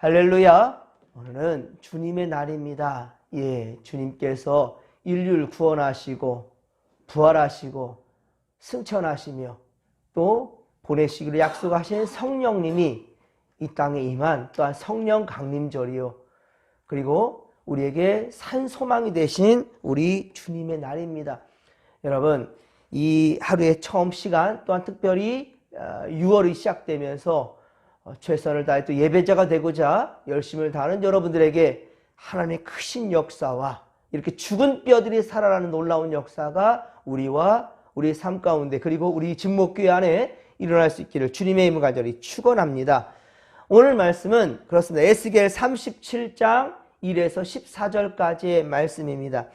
할렐루야. 오늘은 주님의 날입니다. 예, 주님께서 인류를 구원하시고 부활하시고 승천하시며 또 보내시기로 약속하신 성령님이 이 땅에 임한 또한 성령 강림절이요. 그리고 우리에게 산 소망이 되신 우리 주님의 날입니다. 여러분, 이 하루의 처음 시간 또한 특별히 6월이 시작되면서 최선을 다해 또 예배자가 되고자 열심을 다하는 여러분들에게 하나님의 크신 역사와 이렇게 죽은 뼈들이 살아나는 놀라운 역사가 우리와 우리의 삶 가운데 그리고 우리 진목교회 안에 일어날 수 있기를 주님의 이름을 간절히 축원합니다. 오늘 말씀은 그렇습니다. 에스겔 37장 1에서 14절까지의 말씀입니다.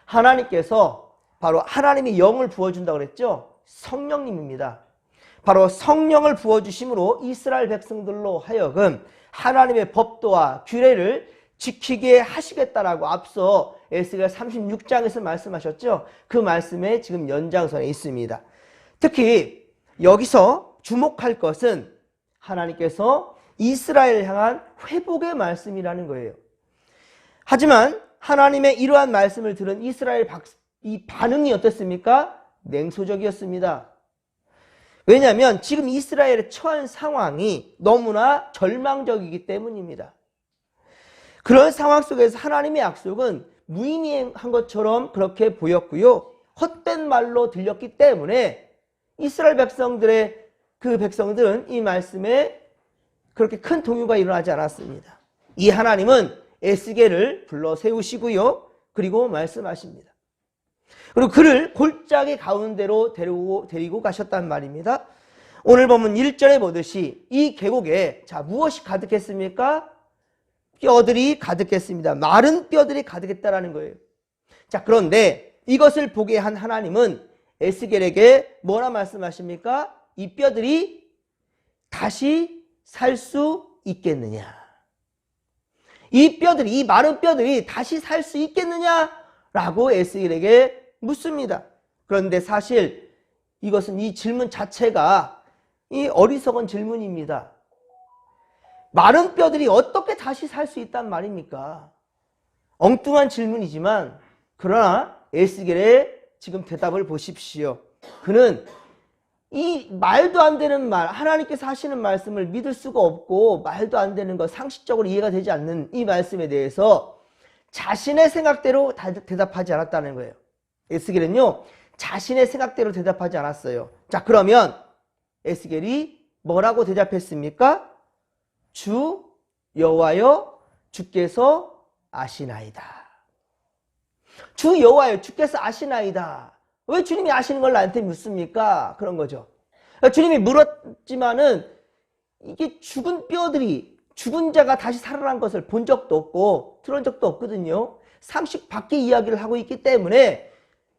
하나님께서 바로 하나님이 영을 부어준다고 그랬죠. 성령님입니다. 바로 성령을 부어주심으로 이스라엘 백성들로 하여금 하나님의 법도와 규례를 지키게 하시겠다라고 앞서 에스겔 36장에서 말씀하셨죠. 그 말씀에 지금 연장선에 있습니다. 특히 여기서 주목할 것은 하나님께서 이스라엘을 향한 회복의 말씀이라는 거예요. 하지만 하나님의 이러한 말씀을 들은 이스라엘 이 반응이 어땠습니까? 냉소적이었습니다. 왜냐하면 지금 이스라엘의 처한 상황이 너무나 절망적이기 때문입니다. 그런 상황 속에서 하나님의 약속은 무의미한 것처럼 그렇게 보였고요. 헛된 말로 들렸기 때문에 이스라엘 백성들은 이 말씀에 그렇게 큰 동요가 일어나지 않았습니다. 이 하나님은 에스겔을 불러 세우시고요. 그리고 말씀하십니다. 그리고 그를 골짜기 가운데로 데리고 가셨단 말입니다. 오늘 보면 1절에 보듯이 이 계곡에 무엇이 가득했습니까? 뼈들이 가득했습니다. 마른 뼈들이 가득했다라는 거예요. 그런데 이것을 보게 한 하나님은 에스겔에게 뭐라 말씀하십니까? 이 뼈들이 다시 살 수 있겠느냐? 이 마른 뼈들이 다시 살 수 있겠느냐라고 에스겔에게 묻습니다. 그런데 사실 이것은 이 질문 자체가 이 어리석은 질문입니다. 마른 뼈들이 어떻게 다시 살 수 있단 말입니까? 엉뚱한 질문이지만 그러나 에스겔의 지금 대답을 보십시오. 그는 이 말도 안 되는 말, 하나님께서 하시는 말씀을 믿을 수가 없고 말도 안 되는 것, 상식적으로 이해가 되지 않는 이 말씀에 대해서 자신의 생각대로 대답하지 않았다는 거예요. 에스겔은요, 자신의 생각대로 대답하지 않았어요. 그러면 에스겔이 뭐라고 대답했습니까? 주 여호와여, 주께서 아시나이다. 주 여호와여, 주께서 아시나이다. 왜 주님이 아시는 걸 나한테 묻습니까? 그런 거죠. 주님이 물었지만은 이게 죽은 뼈들이, 죽은 자가 다시 살아난 것을 본 적도 없고 들은 적도 없거든요. 상식 밖의 이야기를 하고 있기 때문에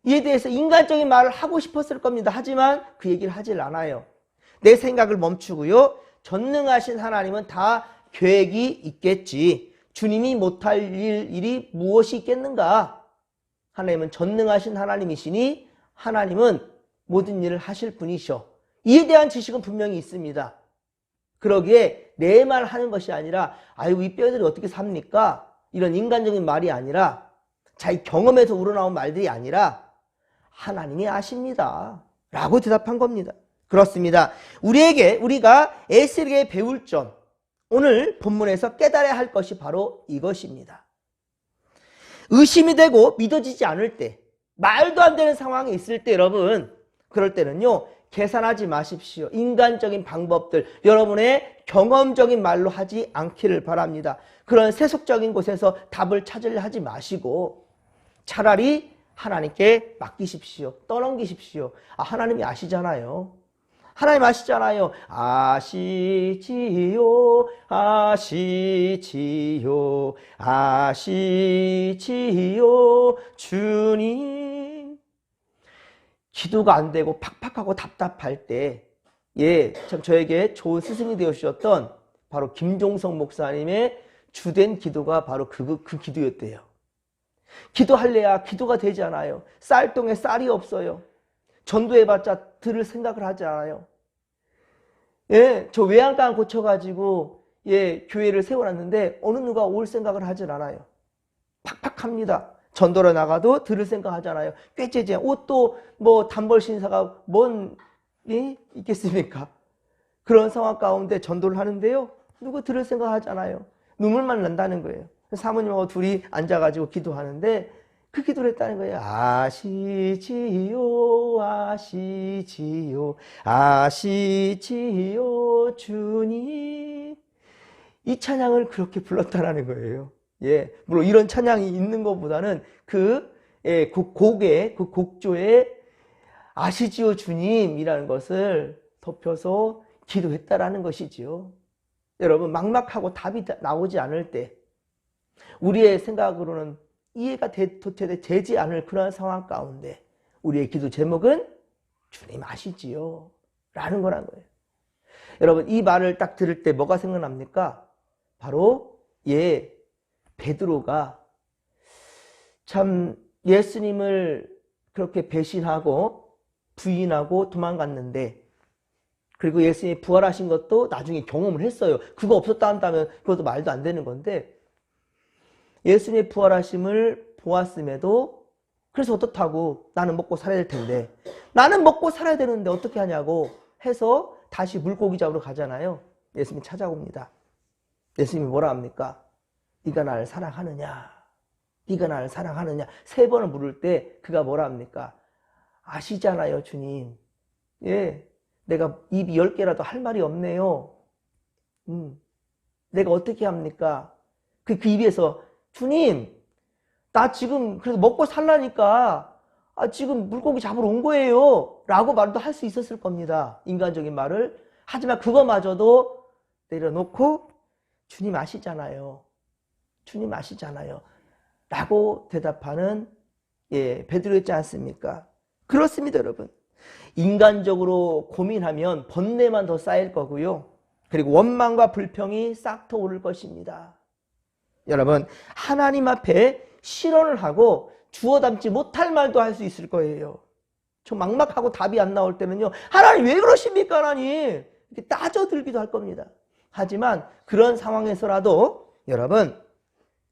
이에 대해서 인간적인 말을 하고 싶었을 겁니다. 하지만 그 얘기를 하질 않아요. 내 생각을 멈추고요. 전능하신 하나님은 다 계획이 있겠지. 주님이 못할 일이 무엇이 있겠는가? 하나님은 전능하신 하나님이시니 하나님은 모든 일을 하실 분이셔. 이에 대한 지식은 분명히 있습니다. 그러기에 내 말 하는 것이 아니라 아이고 이 뼈들이 어떻게 삽니까? 이런 인간적인 말이 아니라 자기 경험에서 우러나온 말들이 아니라 하나님이 아십니다. 라고 대답한 겁니다. 그렇습니다. 우리가 에스겔에게 배울 점, 오늘 본문에서 깨달아야 할 것이 바로 이것입니다. 의심이 되고 믿어지지 않을 때, 말도 안 되는 상황이 있을 때 여러분, 그럴 때는요, 계산하지 마십시오. 인간적인 방법들, 여러분의 경험적인 말로 하지 않기를 바랍니다. 그런 세속적인 곳에서 답을 찾으려 하지 마시고 차라리 하나님께 맡기십시오. 떠넘기십시오. 하나님이 아시잖아요. 하나님 아시잖아요. 아시지요, 아시지요, 아시지요, 주님. 기도가 안 되고 팍팍하고 답답할 때, 참 저에게 좋은 스승이 되어주셨던 바로 김종성 목사님의 주된 기도가 바로 그 기도였대요. 기도할래야 기도가 되지 않아요. 쌀통에 쌀이 없어요. 전도해봤자 들을 생각을 하지 않아요. 저 외양간 고쳐가지고 교회를 세워놨는데 어느 누가 올 생각을 하질 않아요. 팍팍합니다. 전도로 나가도 들을 생각하잖아요. 꾀째제 옷도 뭐 단벌 신사가 뭔 있겠습니까? 그런 상황 가운데 전도를 하는데요. 누구 들을 생각하잖아요. 눈물만 난다는 거예요. 사모님하고 둘이 앉아가지고 기도하는데 그 기도를 했다는 거예요. 아시지요, 아시지요, 아시지요, 주님. 이 찬양을 그렇게 불렀다라는 거예요. 물론 이런 찬양이 있는 것보다는 그 곡조에 아시지요, 주님이라는 것을 덮여서 기도했다라는 것이지요. 여러분, 막막하고 답이 나오지 않을 때, 우리의 생각으로는 이해가 도대체 되지 않을 그런 상황 가운데 우리의 기도 제목은 주님 아시지요 라는 거란 거예요. 여러분, 이 말을 딱 들을 때 뭐가 생각납니까? 바로 베드로가 참 예수님을 그렇게 배신하고 부인하고 도망갔는데, 그리고 예수님이 부활하신 것도 나중에 경험을 했어요. 그거 없었다 한다면 그것도 말도 안 되는 건데, 예수님의 부활하심을 보았음에도 그래서 어떻다고 나는 먹고 살아야 될 텐데, 나는 먹고 살아야 되는데 어떻게 하냐고 해서 다시 물고기 잡으러 가잖아요. 예수님이 찾아옵니다. 예수님이 뭐라 합니까? 네가 나를 사랑하느냐? 네가 나를 사랑하느냐? 3번을 물을 때 그가 뭐라 합니까? 아시잖아요, 주님. 내가 입이 10개라도 할 말이 없네요. 내가 어떻게 합니까? 그 입에서 주님, 나 지금 그래도 먹고 살라니까 지금 물고기 잡으러 온 거예요 라고 말도 할 수 있었을 겁니다. 인간적인 말을. 하지만 그거마저도 내려놓고 주님 아시잖아요. 주님 아시잖아요 라고 대답하는 베드로였지 않습니까? 그렇습니다, 여러분. 인간적으로 고민하면 번뇌만 더 쌓일 거고요. 그리고 원망과 불평이 싹 터 오를 것입니다. 여러분, 하나님 앞에 실언을 하고 주워 담지 못할 말도 할 수 있을 거예요. 저 막막하고 답이 안 나올 때는요, 하나님 왜 그러십니까, 하나님? 이렇게 따져들기도 할 겁니다. 하지만 그런 상황에서라도 여러분,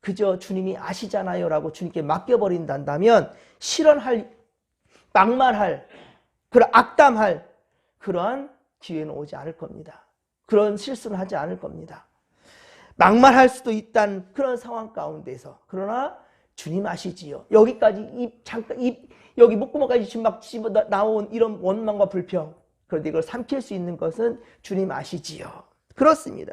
그저 주님이 아시잖아요 라고 주님께 맡겨버린다면 실언할, 막말할, 그런 악담할 그러한 기회는 오지 않을 겁니다. 그런 실수는 하지 않을 겁니다. 막말할 수도 있다는 그런 상황 가운데서, 그러나 주님 아시지요. 여기까지 여기 목구멍까지 지금 막 집어 나온 이런 원망과 불평, 그런데 이걸 삼킬 수 있는 것은 주님 아시지요. 그렇습니다.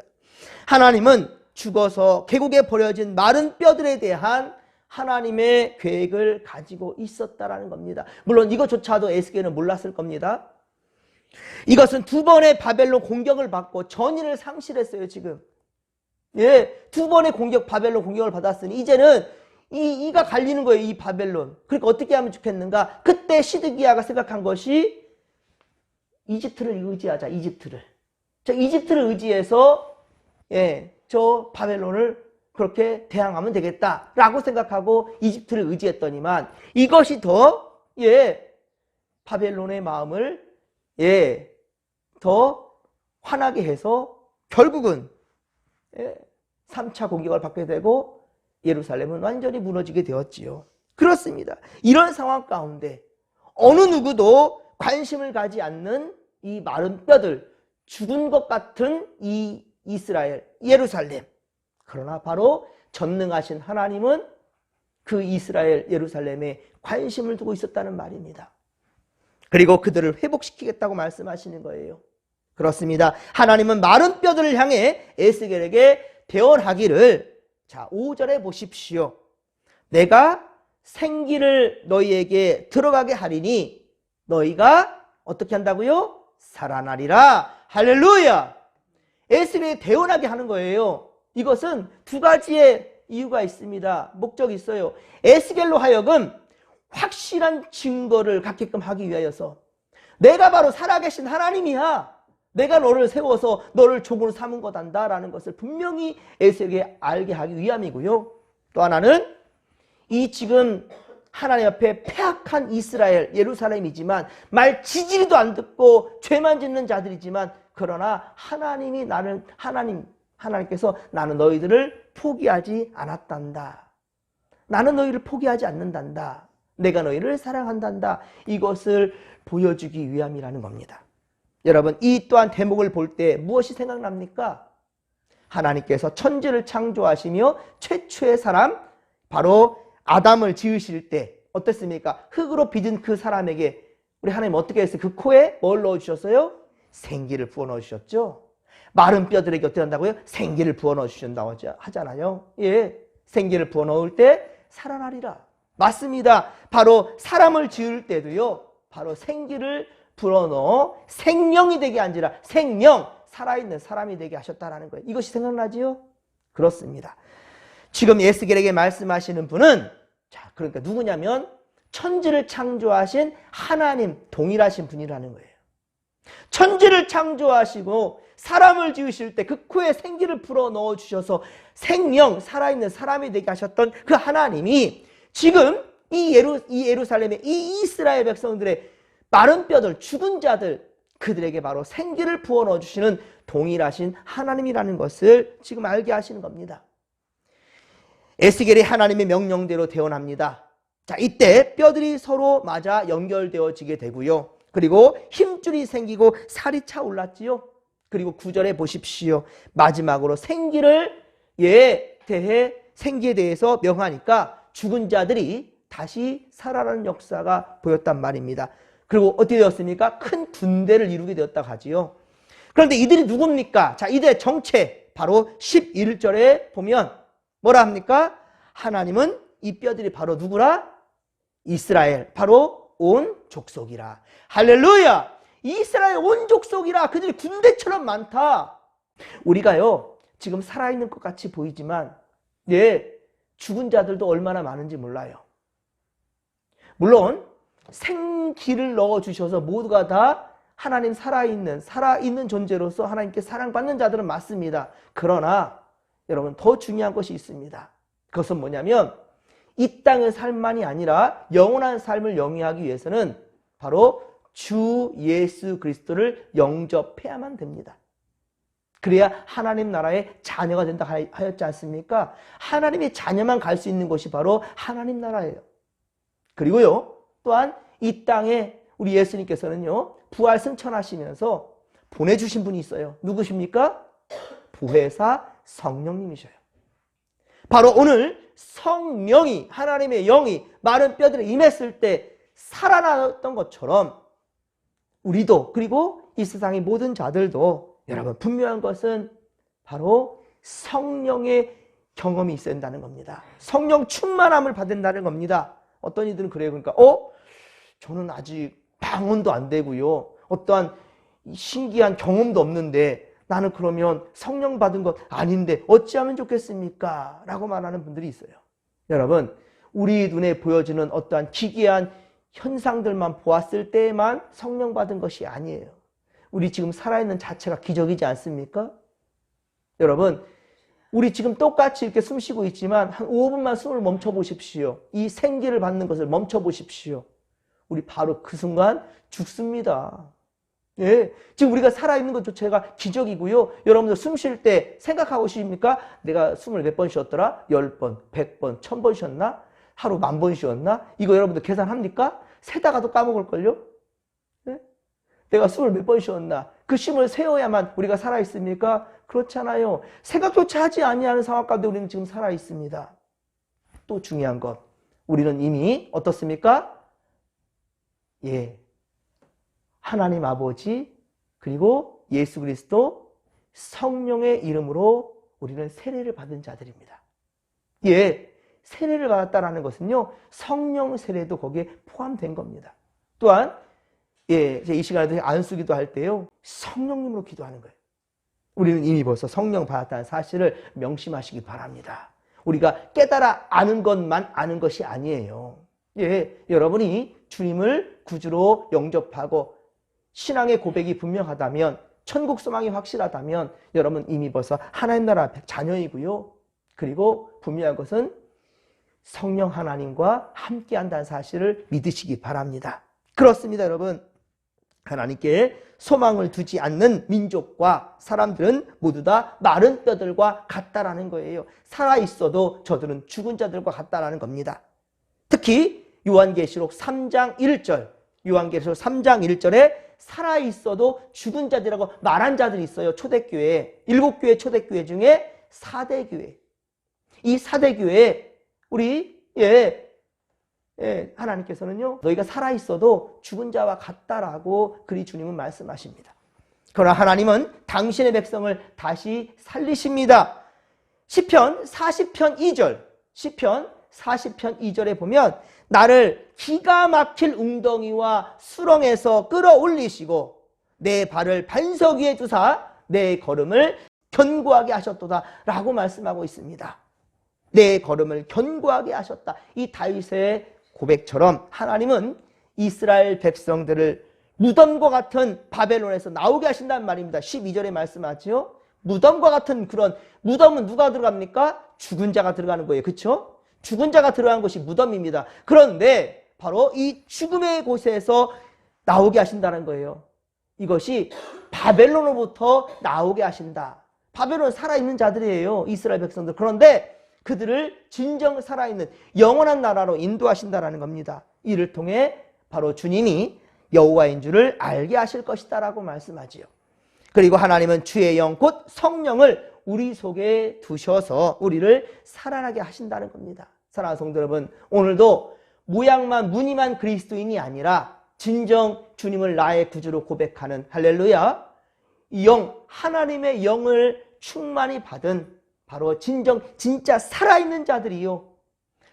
하나님은 죽어서 계곡에 버려진 마른 뼈들에 대한 하나님의 계획을 가지고 있었다라는 겁니다. 물론 이것조차도 에스겔은 몰랐을 겁니다. 이것은 2번의 바벨론 공격을 받고 전의를 상실했어요, 지금. 2번의 바벨론 공격을 받았으니 이제는 이가 갈리는 거예요, 이 바벨론. 그러니까 어떻게 하면 좋겠는가? 그때 시드기야가 생각한 것이 이집트를 의지하자, 이집트를. 저 이집트를 의지해서 저 바벨론을 그렇게 대항하면 되겠다라고 생각하고 이집트를 의지했더니만 이것이 더 바벨론의 마음을 더 화나게 해서 결국은 3차 공격을 받게 되고 예루살렘은 완전히 무너지게 되었지요. 그렇습니다. 이런 상황 가운데 어느 누구도 관심을 가지 않는 이 마른 뼈들, 죽은 것 같은 이 이스라엘, 예루살렘. 그러나 바로 전능하신 하나님은 그 이스라엘, 예루살렘에 관심을 두고 있었다는 말입니다. 그리고 그들을 회복시키겠다고 말씀하시는 거예요. 그렇습니다. 하나님은 마른 뼈들을 향해 에스겔에게 대언하기를, 자, 5절에 보십시오. 내가 생기를 너희에게 들어가게 하리니 너희가 어떻게 한다고요? 살아나리라. 할렐루야. 에스겔에게 대언하게 하는 거예요. 이것은 2가지의 이유가 있습니다. 목적이 있어요. 에스겔로 하여금 확실한 증거를 갖게끔 하기 위하여서, 내가 바로 살아계신 하나님이야, 내가 너를 세워서 너를 종으로 삼은 거단다라는 것을 분명히 에스겔에게 알게 하기 위함이고요. 또 하나는 이 지금 하나님 앞에 패악한 이스라엘, 예루살렘이지만 말 지지리도 안 듣고 죄만 짓는 자들이지만, 그러나 하나님이 나는 하나님, 하나님께서 나는 너희들을 포기하지 않았단다. 나는 너희를 포기하지 않는단다. 내가 너희를 사랑한단다. 이것을 보여주기 위함이라는 겁니다. 여러분, 이 또한 대목을 볼 때 무엇이 생각납니까? 하나님께서 천지를 창조하시며 최초의 사람 바로 아담을 지으실 때 어땠습니까? 흙으로 빚은 그 사람에게 우리 하나님 어떻게 했어요? 그 코에 뭘 넣어주셨어요? 생기를 부어 넣으셨죠. 마른 뼈들에게 어떻게 한다고요? 생기를 부어 넣으신다고 하잖아요. 예, 생기를 부어 넣을 때 살아나리라. 맞습니다. 바로 사람을 지을 때도요, 바로 생기를 불어넣어 생명이 되게 한지라. 생명, 살아있는 사람이 되게 하셨다라는 거예요. 이것이 생각나지요? 그렇습니다. 지금 에스겔에게 말씀하시는 분은, 자, 그러니까 누구냐면 천지를 창조하신 하나님, 동일하신 분이라는 거예요. 천지를 창조하시고 사람을 지으실 때 그 코에 생기를 불어넣어 주셔서 생명, 살아있는 사람이 되게 하셨던 그 하나님이 지금 이 예루살렘의 이 이스라엘 백성들의 마른 뼈들, 죽은 자들, 그들에게 바로 생기를 부어 넣어주시는 동일하신 하나님이라는 것을 지금 알게 하시는 겁니다. 에스겔이 하나님의 명령대로 태어납니다. 자, 이때 뼈들이 서로 맞아 연결되어지게 되고요. 그리고 힘줄이 생기고 살이 차올랐지요. 그리고 9절에 보십시오. 마지막으로 생기에 대해서 명하니까 죽은 자들이 다시 살아나는 역사가 보였단 말입니다. 그리고 어떻게 되었습니까? 큰 군대를 이루게 되었다고 하지요. 그런데 이들이 누굽니까? 자, 이들의 정체 바로 11절에 보면 뭐라 합니까? 하나님은 이 뼈들이 바로 누구라? 이스라엘, 바로 온 족속이라. 할렐루야! 이스라엘 온 족속이라. 그들이 군대처럼 많다. 우리가요, 지금 살아있는 것 같이 보이지만 죽은 자들도 얼마나 많은지 몰라요. 물론 생기를 넣어주셔서 모두가 다 하나님 살아있는 존재로서 하나님께 사랑받는 자들은 맞습니다. 그러나 여러분, 더 중요한 것이 있습니다. 그것은 뭐냐면 이 땅의 삶만이 아니라 영원한 삶을 영위하기 위해서는 바로 주 예수 그리스도를 영접해야만 됩니다. 그래야 하나님 나라의 자녀가 된다 하였지 않습니까? 하나님의 자녀만 갈 수 있는 곳이 바로 하나님 나라예요. 그리고요, 또한 이 땅에 우리 예수님께서는요, 부활 승천하시면서 보내주신 분이 있어요. 누구십니까? 보혜사 성령님이셔요. 바로 오늘 성령이, 하나님의 영이 마른 뼈들에 임했을 때 살아났던 것처럼 우리도, 그리고 이 세상의 모든 자들도, 여러분, 분명한 것은 바로 성령의 경험이 있어야 된다는 겁니다. 성령 충만함을 받는다는 겁니다. 어떤 이들은 그래요. 그러니까 저는 아직 방언도 안 되고요, 어떠한 신기한 경험도 없는데 나는 그러면 성령 받은 것 아닌데 어찌하면 좋겠습니까? 라고 말하는 분들이 있어요. 여러분, 우리 눈에 보여지는 어떠한 기괴한 현상들만 보았을 때에만 성령 받은 것이 아니에요. 우리 지금 살아있는 자체가 기적이지 않습니까? 여러분, 우리 지금 똑같이 이렇게 숨 쉬고 있지만 한 5분만 숨을 멈춰 보십시오. 이 생기를 받는 것을 멈춰 보십시오. 우리 바로 그 순간 죽습니다. 예, 지금 우리가 살아있는 것조차가 기적이고요. 여러분들 숨 쉴 때 생각하고 계십니까? 내가 숨을 몇 번 쉬었더라? 10번, 100번, 1000번 쉬었나? 하루 10,000번 쉬었나? 이거 여러분들 계산합니까? 세다가도 까먹을걸요? 예? 내가 숨을 몇 번 쉬었나? 그 쉼을 세워야만 우리가 살아있습니까? 그렇잖아요. 생각조차 하지 아니하는 상황 가운데 우리는 지금 살아있습니다. 또 중요한 것, 우리는 이미 어떻습니까? 하나님 아버지 그리고 예수 그리스도 성령의 이름으로 우리는 세례를 받은 자들입니다. 세례를 받았다는 것은요, 성령 세례도 거기에 포함된 겁니다. 또한 이 시간에 안수기도 할 때요, 성령님으로 기도하는 거예요. 우리는 이미 벌써 성령 받았다는 사실을 명심하시기 바랍니다. 우리가 깨달아 아는 것만 아는 것이 아니에요. 여러분이 주님을 구주로 영접하고 신앙의 고백이 분명하다면, 천국 소망이 확실하다면 여러분 이미 벌써 하나님 나라 자녀이고요. 그리고 분명한 것은 성령 하나님과 함께한다는 사실을 믿으시기 바랍니다. 그렇습니다, 여러분. 하나님께 소망을 두지 않는 민족과 사람들은 모두 다 마른 뼈들과 같다라는 거예요. 살아있어도 저들은 죽은 자들과 같다라는 겁니다. 특히 요한계시록 3장 1절, 요한계시록 3장 1절에 살아있어도 죽은 자들이라고 말한 자들이 있어요. 초대교회, 7교회 초대교회 중에 4대 교회. 이 4대 교회에 우리 하나님께서는요, 너희가 살아있어도 죽은 자와 같다라고 그리 주님은 말씀하십니다. 그러나 하나님은 당신의 백성을 다시 살리십니다. 시편 40편 2절, 시편 40편 2절에 보면 나를 기가 막힐 웅덩이와 수렁에서 끌어올리시고 내 발을 반석 위에 두사 내 걸음을 견고하게 하셨도다 라고 말씀하고 있습니다. 내 걸음을 견고하게 하셨다. 이 다윗의 고백처럼 하나님은 이스라엘 백성들을 무덤과 같은 바벨론에서 나오게 하신다는 말입니다. 12절에 말씀하죠. 무덤과 같은 그런, 무덤은 누가 들어갑니까? 죽은 자가 들어가는 거예요. 그렇죠? 죽은 자가 들어가는 곳이 무덤입니다. 그런데 바로 이 죽음의 곳에서 나오게 하신다는 거예요. 이것이 바벨론으로부터 나오게 하신다. 바벨론 살아있는 자들이에요. 이스라엘 백성들. 그런데 그들을 진정 살아있는 영원한 나라로 인도하신다라는 겁니다. 이를 통해 바로 주님이 여호와인 줄을 알게 하실 것이다 라고 말씀하지요. 그리고 하나님은 주의 영 곧 성령을 우리 속에 두셔서 우리를 살아나게 하신다는 겁니다. 사랑하는 성도 여러분, 오늘도 모양만 무늬만 그리스도인이 아니라 진정 주님을 나의 구주로 고백하는 할렐루야, 이 영, 하나님의 영을 충만히 받은 바로 진짜 살아있는 자들이요,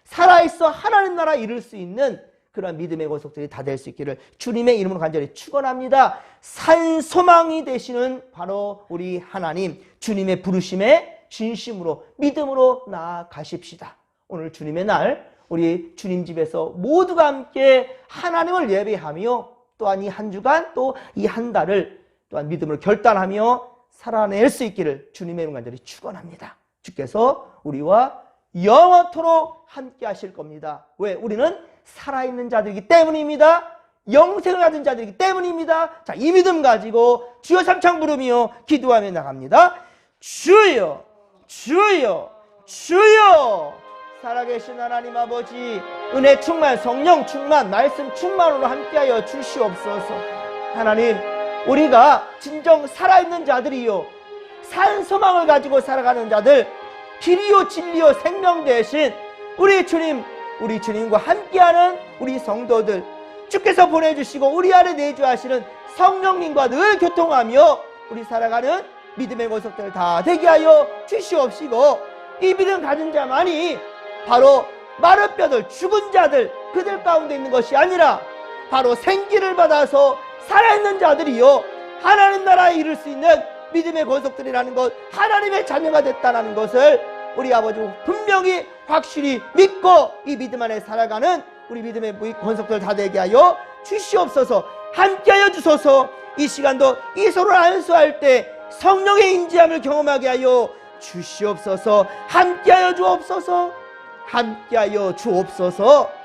살아있어 하나님 나라 이룰 수 있는 그런 믿음의 권속들이 다 될 수 있기를 주님의 이름으로 간절히 축원합니다. 산 소망이 되시는 바로 우리 하나님, 주님의 부르심에 진심으로 믿음으로 나아가십시다. 오늘 주님의 날 우리 주님 집에서 모두가 함께 하나님을 예배하며 또한 이 한 주간 또 이 한 달을 또한 믿음으로 결단하며 살아낼 수 있기를 주님의 이름 간절히 축원합니다. 주께서 우리와 영원토록 함께 하실 겁니다. 왜? 우리는 살아있는 자들이기 때문입니다. 영생을 가진 자들이기 때문입니다. 자, 이 믿음 가지고 주여 삼창 부르며 기도하며 나갑니다. 주여, 주여, 주여. 살아계신 하나님 아버지, 은혜 충만, 성령 충만, 말씀 충만으로 함께하여 주시옵소서. 하나님, 우리가 진정 살아있는 자들이요, 산 소망을 가지고 살아가는 자들, 길이요 진리요 생명 되신 우리 주님, 우리 주님과 함께하는 우리 성도들, 주께서 보내주시고 우리 안에 내주하시는 성령님과 늘 교통하며 우리 살아가는 믿음의 권속들 다 되게 하여 주시옵시고, 이 믿음 가진 자만이 바로 마른 뼈들, 죽은 자들, 그들 가운데 있는 것이 아니라 바로 생기를 받아서 살아있는 자들이요, 하나님 나라에 이룰 수 있는 믿음의 권속들이라는 것, 하나님의 자녀가 됐다는 것을 우리 아버지 분명히 확실히 믿고 이 믿음 안에 살아가는 우리 믿음의 권속들 다 되게 하여 주시옵소서. 함께하여 주소서. 이 시간도 이 서로를 안수할 때 성령의 인지함을 경험하게 하여 주시옵소서. 함께하여 주옵소서. 함께하여 주옵소서.